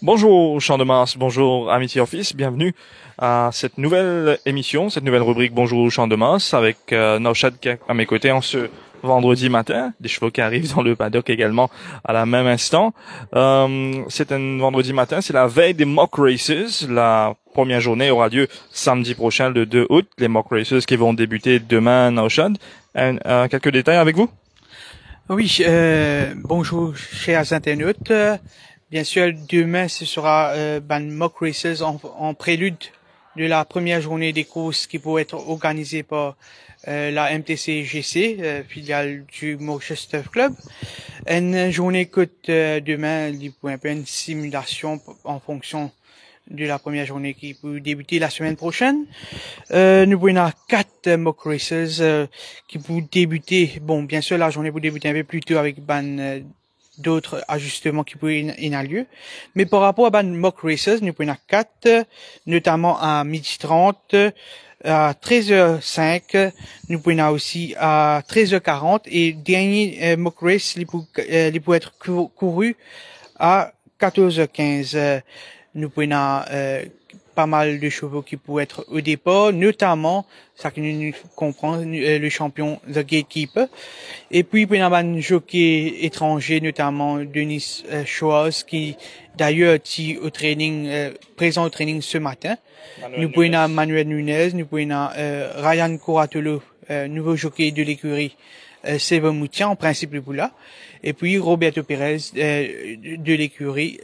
Bonjour Champ de Mars, bonjour Amity Office, bienvenue à cette nouvelle émission, cette nouvelle rubrique Bonjour Champ de Mars avec Naushad qui est à mes côtés en ce vendredi matin, des chevaux qui arrivent dans le paddock également à la même instant. C'est un vendredi matin, c'est la veille des Mock Races, la première journée aura lieu samedi prochain le 2 août, les Mock Races qui vont débuter demain Naushad. Quelques détails avec vous? Oui, bonjour chers internautes. Bien sûr, demain ce sera Mock Races en prélude de la première journée des courses qui pourrait être organisée par la MTCGC, filiale du Manchester Club. Une journée coûte demain, un peu une simulation en fonction de la première journée qui peut débuter la semaine prochaine. Nous avons 4 mock races qui peuvent débuter. Bon, bien sûr, la journée peut débuter un peu plus tôt avec d'autres ajustements qui peuvent y avoir lieu. Mais par rapport à mock races, nous avons 4, notamment à 12h30, à 13h05, nous avons aussi à 13h40 et dernier mock race, il peut être couru à 14h15. Nous prenons pas mal de chevaux qui pourraient être au départ, notamment, ça que nous comprenons, le champion The Gatekeeper. Et puis, nous avons un jockey étranger, notamment Denis Schwarz, qui d'ailleurs est au training, présent au training ce matin. Nous prenons Manuel Nunez, nous prenons Ryan Coratolo, nouveau jockey de l'écurie Seven Moutian, en principe le Boula. Et puis Roberto Pérez de l'écurie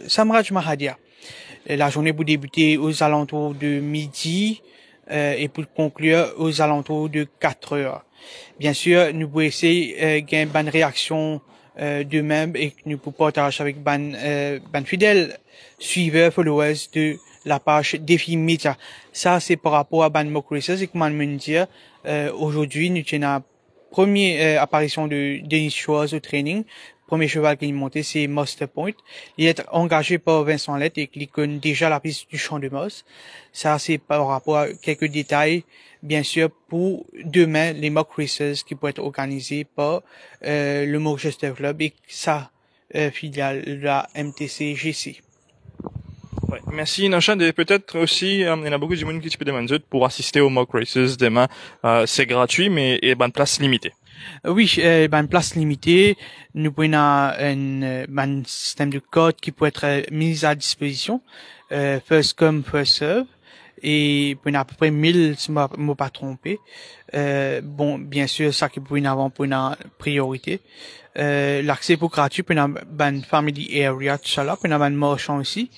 Samraj Mahadia. La journée pour débuter aux alentours de midi et pour conclure aux alentours de 4 heures. Bien sûr, nous pouvons essayer gagner une réaction de même et nous pouvons partager avec ban fidèles suiveurs, followers de la page Défi Media. Ça, c'est par rapport à Ban Mock Races et comment me dire, aujourd'hui, nous tenons première apparition de Denis Schwarz au training. Premier cheval qu'il monté, c'est Master Point. Il est engagé par Vincent Lett et il connaît déjà la piste du Champ de Mars. Ça, c'est par rapport à quelques détails, bien sûr, pour demain, les mock races qui pourraient être organisés par le Manchester Club et sa filiale, la MTCGC. Ouais, merci Naushad et peut-être aussi il y en a beaucoup de monde qui peut demander pour assister aux mock races demain. C'est gratuit mais il y a une place limitée. Oui, une place limitée. Nous avons un système de code qui peut être mis à disposition. First come, first serve. Et pour à peu près 1000, si je ne me pas trompé. Bon, bien sûr, ça qui peut y avoir pour une priorité. L'accès pour gratuit pour une family area, tout ça là, pour une marchand aussi.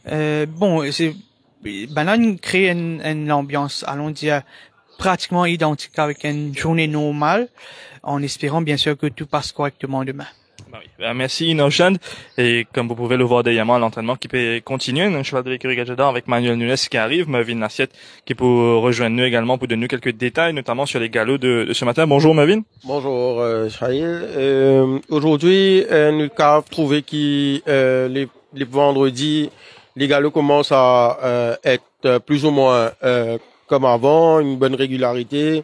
Bon, c'est, là, on crée une ambiance, allons dire, pratiquement identique avec une journée normale, en espérant bien sûr que tout passe correctement demain. Bah oui. Merci Naushad et comme vous pouvez le voir derrière moi, l'entraînement qui peut continuer, un cheval de l'écurie Gajada avec Manuel Nunes qui arrive, Mervyn Lassiette qui peut rejoindre nous également pour donner quelques détails, notamment sur les galops de ce matin. Bonjour Mervyn. Bonjour Shahil. Aujourd'hui, nous avons trouvé que les vendredis, les galops commencent à être plus ou moins comme avant, une bonne régularité.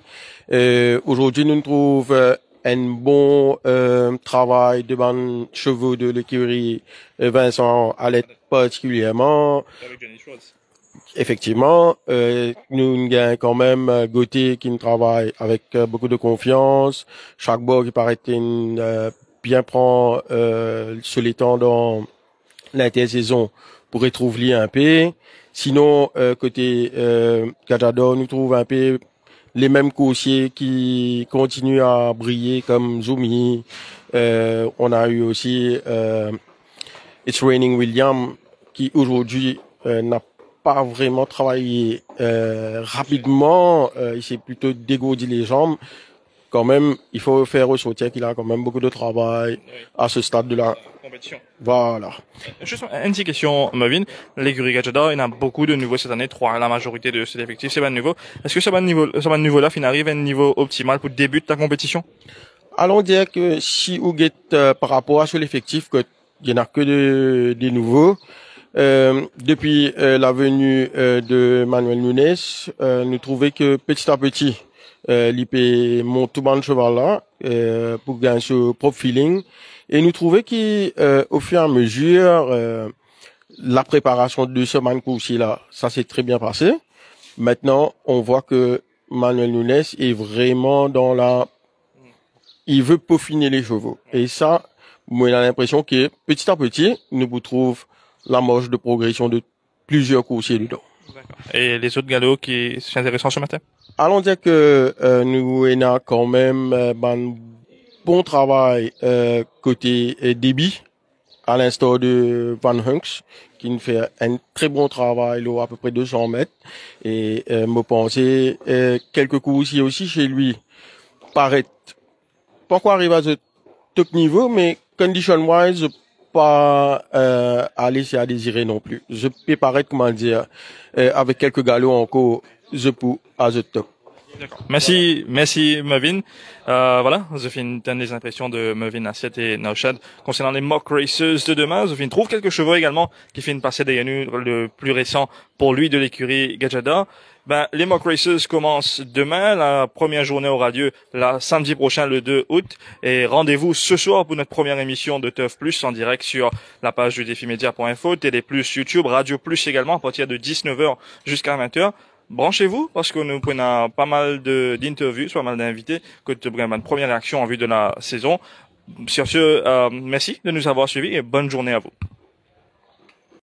Aujourd'hui, nous trouvons un bon travail de ban chevaux de l'écurie Vincent Alette particulièrement. Effectivement, nous gagnons quand même Gauthier qui nous travaille avec beaucoup de confiance. Chaque bord qui paraît bien prend sur les temps dans l'intersaison pour retrouver un peu. Sinon, côté Cajador, nous trouvons un peu les mêmes coursiers qui continuent à briller comme Zumi. On a eu aussi It's Raining William qui aujourd'hui n'a pas vraiment travaillé rapidement. Il s'est plutôt dégourdi les jambes. Quand même, il faut faire ressortir qu'il a quand même beaucoup de travail à ce stade de la compétition. Voilà. Juste une petite question, Mervyn. L'écurie Gajada, il y en a beaucoup de nouveaux cette année, 3, la majorité de cet effectif, c'est pas de nouveau. Est-ce que ce niveau-là, il arrive à un niveau optimal pour débuter ta compétition? Allons dire que si vous êtes par rapport à l'effectif, il y en a que des nouveaux. Depuis la venue de Manuel Nunes, nous trouvons que petit à petit, l'IP monte tout le cheval là pour gagner ce propre feeling. Et nous trouvons qu'au fur et à mesure, la préparation de 2 semaines coursier là, ça s'est très bien passé. Maintenant, on voit que Manuel Nunes est vraiment il veut peaufiner les chevaux. Et ça, moi, j'ai l'impression que petit à petit, nous trouvons la marge de progression de plusieurs coursiers dedans. Et les autres galops qui sont intéressants ce matin? Allons dire que nous avons quand même un bon travail côté débit, à l'instar de Van Hunks, qui nous fait un très bon travail là, à peu près 200 mètres. Et me penser quelques coursiers aussi chez lui paraît pas encore arriver à ce top niveau, mais condition wise pas à laisser à désirer non plus. Je peux paraître, comment dire, avec quelques galops encore, je peux à ce top. Merci Mervyn. Voilà, je fais une des impressions de Mervyn Assiette et Naushad concernant les mock races de demain. Je trouve quelques chevaux également qui finissent passer des le plus récent pour lui de l'écurie Gajada. Les mock races commencent demain. La première journée aura lieu samedi prochain, le 2 août. Et rendez-vous ce soir pour notre première émission de Teuf Plus en direct sur la page du défimédia.info, Télé Plus, YouTube, Radio Plus également à partir de 19h jusqu'à 20h. Branchez-vous parce que nous prenons pas mal d'interviews, pas mal d'invités, que une première réaction en vue de la saison. Sur ce, merci de nous avoir suivis et bonne journée à vous.